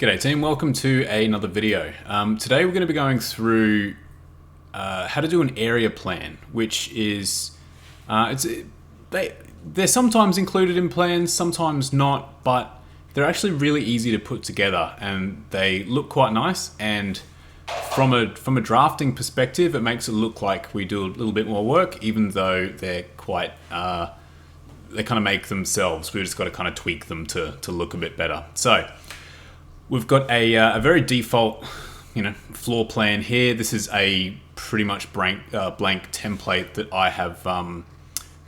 G'day team, welcome to another video. Today we're going to be going through how to do an area plan, which is, they're sometimes included in plans, sometimes not, but they're actually really easy to put together and they look quite nice, and from a drafting perspective it makes it look like we do a little bit more work, even though they're quite, they kind of make themselves. We've just got to kind of tweak them to look a bit better. So we've got a very default, floor plan here. This is a pretty much blank template that I have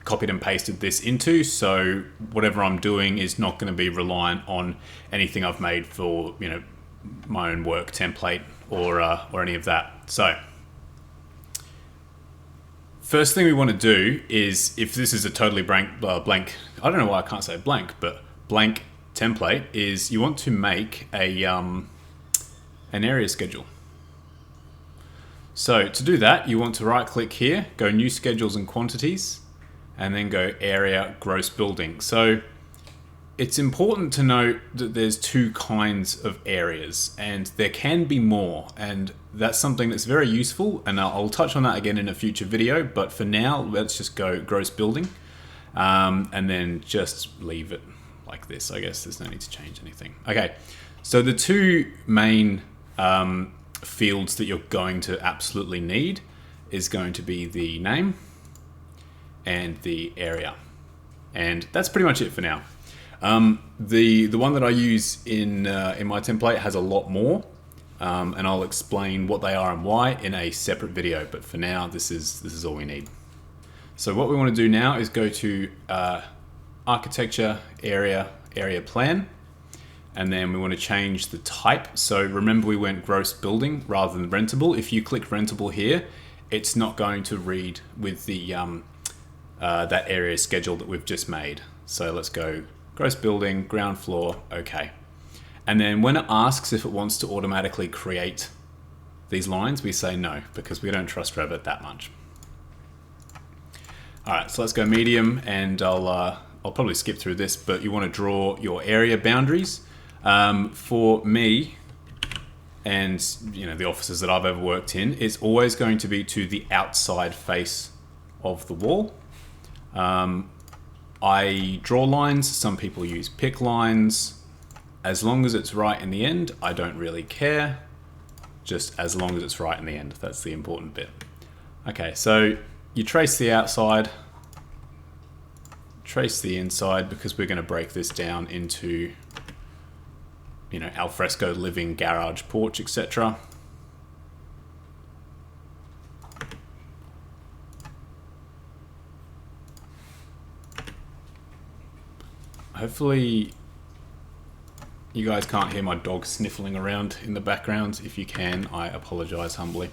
copied and pasted this into. So whatever I'm doing is not going to be reliant on anything I've made for my own work template or any of that. So first thing we want to do is, if this is a totally blank, I don't know why I can't say blank, but blank template, is you want to make a an area schedule. So to do that, you want to right click here, go new schedules and quantities, and then go area gross building. So it's important to note that there's two kinds of areas and there can be more, and that's something that's very useful, and I'll touch on that again in a future video, but for now let's just go gross building and then just leave it like this. I guess there's no need to change anything. Okay, so the two main fields that you're going to absolutely need is going to be the name and the area, and that's pretty much it for now. The one that I use in my template has a lot more, and I'll explain what they are and why in a separate video, but for now this is all we need. So what we want to do now is go to architecture, area plan, and then we want to change the type. So remember, we went gross building rather than rentable. If you click rentable here, it's not going to read with the that area schedule that we've just made. So let's go gross building, ground floor, okay. And then when it asks if it wants to automatically create these lines, we say no, because we don't trust Revit that much. All right, so let's go medium, and I'll probably skip through this, but you want to draw your area boundaries. For me, and the offices that I've ever worked in, it's always going to be to the outside face of the wall. I draw lines. Some people use pick lines. As long as it's right in the end, I don't really care. Just as long as it's right in the end, that's the important bit. Okay, so you trace the outside, trace the inside, because we're going to break this down into alfresco living, garage, porch, etc. Hopefully you guys can't hear my dog sniffling around in the background. If you can, I apologize humbly.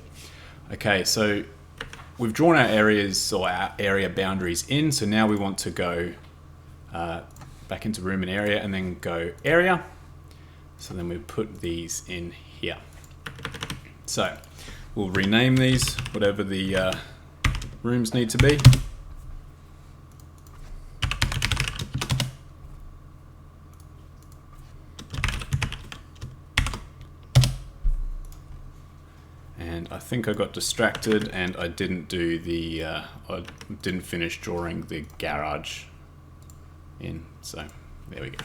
Okay, so we've drawn our areas, or our area boundaries in, so now we want to go back into room and area and then go area. So then we put these in here. So we'll rename these, whatever the rooms need to be. And I think I got distracted and I didn't do the, I didn't finish drawing the garage in. So there we go.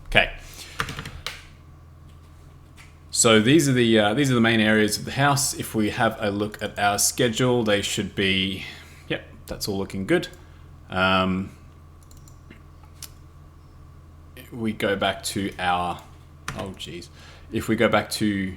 Okay. So these are the main areas of the house. If we have a look at our schedule, they should be, yep, that's all looking good. We go back to our, if we go back to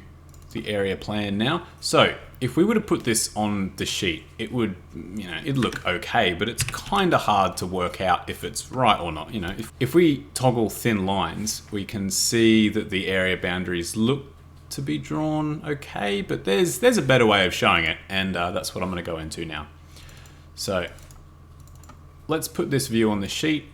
the area plan now. So if we were to put this on the sheet, it would, it'd look okay, but it's kind of hard to work out if it's right or not. If we toggle thin lines, we can see that the area boundaries look to be drawn okay, but there's a better way of showing it, and that's what I'm going to go into now. So let's put this view on the sheet.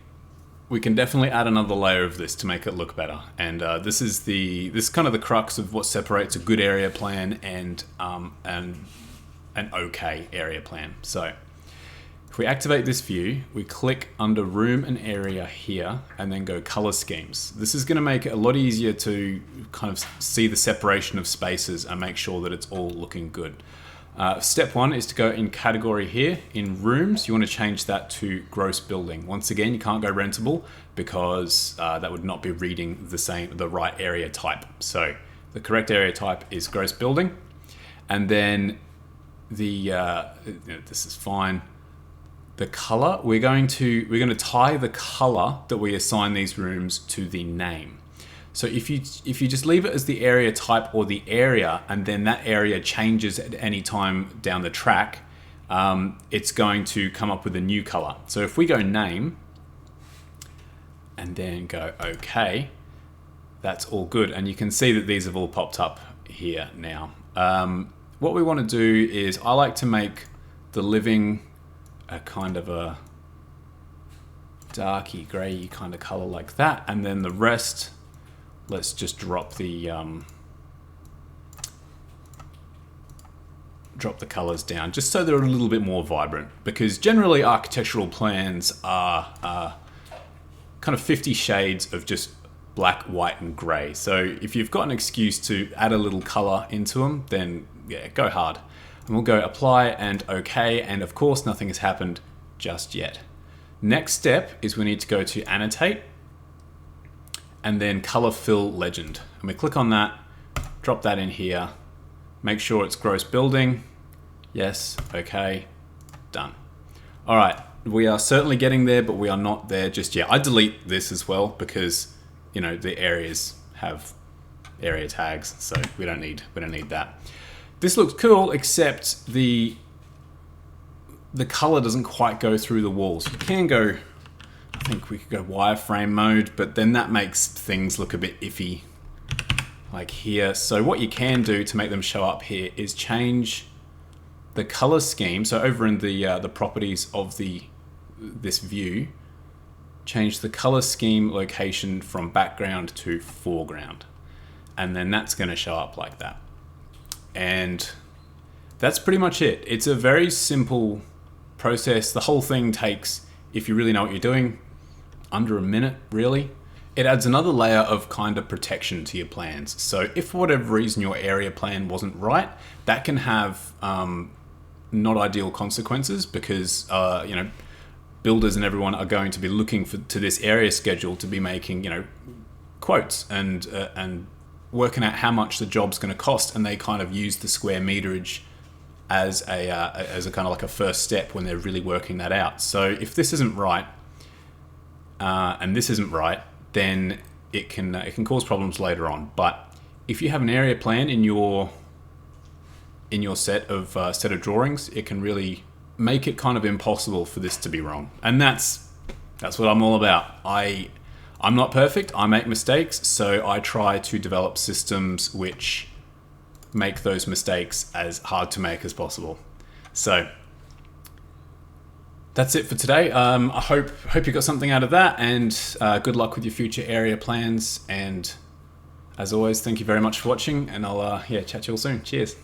We can definitely add another layer of this to make it look better, and this is kind of the crux of what separates a good area plan and an okay area plan. So If we activate this view, we click under room and area here and then go color schemes. This is going to make it a lot easier to kind of see the separation of spaces and make sure that it's all looking good. Step one is to go in category here. In rooms, you want to change that to gross building. Once again, you can't go rentable because that would not be reading the right area type. So the correct area type is gross building. And then this is fine. The color, we're going to tie the color that we assign these rooms to the name. So if you just leave it as the area type or the area, and then that area changes at any time down the track, it's going to come up with a new color. So if we go name and then go OK, that's all good. And you can see that these have all popped up here now. What we want to do is, I like to make the living a kind of a darky grey kind of color like that, and then the rest, let's just drop the colors down just so they're a little bit more vibrant, because generally architectural plans are kind of 50 shades of just black, white and grey. So if you've got an excuse to add a little color into them, then yeah, go hard. And we'll go apply and OK, and of course nothing has happened just yet. Next step is we need to go to annotate and then color fill legend. And we click on that, drop that in here, make sure it's gross building. Yes, OK, done. All right, we are certainly getting there, but we are not there just yet. I delete this as well because, you know, the areas have area tags, so we don't need that. This looks cool, except the color doesn't quite go through the walls. You can go, I think we could go wireframe mode, but then that makes things look a bit iffy, like here. So what you can do to make them show up here is change the color scheme. So over in the properties of this view, change the color scheme location from background to foreground, and then that's going to show up like that. And that's pretty much it. It's a very simple process. The whole thing takes, if you really know what you're doing, under a minute, really. It adds another layer of kind of protection to your plans. So if for whatever reason your area plan wasn't right, that can have not ideal consequences, because you know, builders and everyone are going to be looking to this area schedule to be making, you know, quotes and working out how much the job's going to cost, and they kind of use the square meterage as a kind of like a first step when they're really working that out. So if this isn't right and this isn't right, then it can cause problems later on. But if you have an area plan in your set of drawings, it can really make it kind of impossible for this to be wrong. And that's what I'm all about. I'm not perfect, I make mistakes, so I try to develop systems which make those mistakes as hard to make as possible. So that's it for today. I hope you got something out of that, and good luck with your future area plans. And as always, thank you very much for watching, and I'll chat to you all soon. Cheers.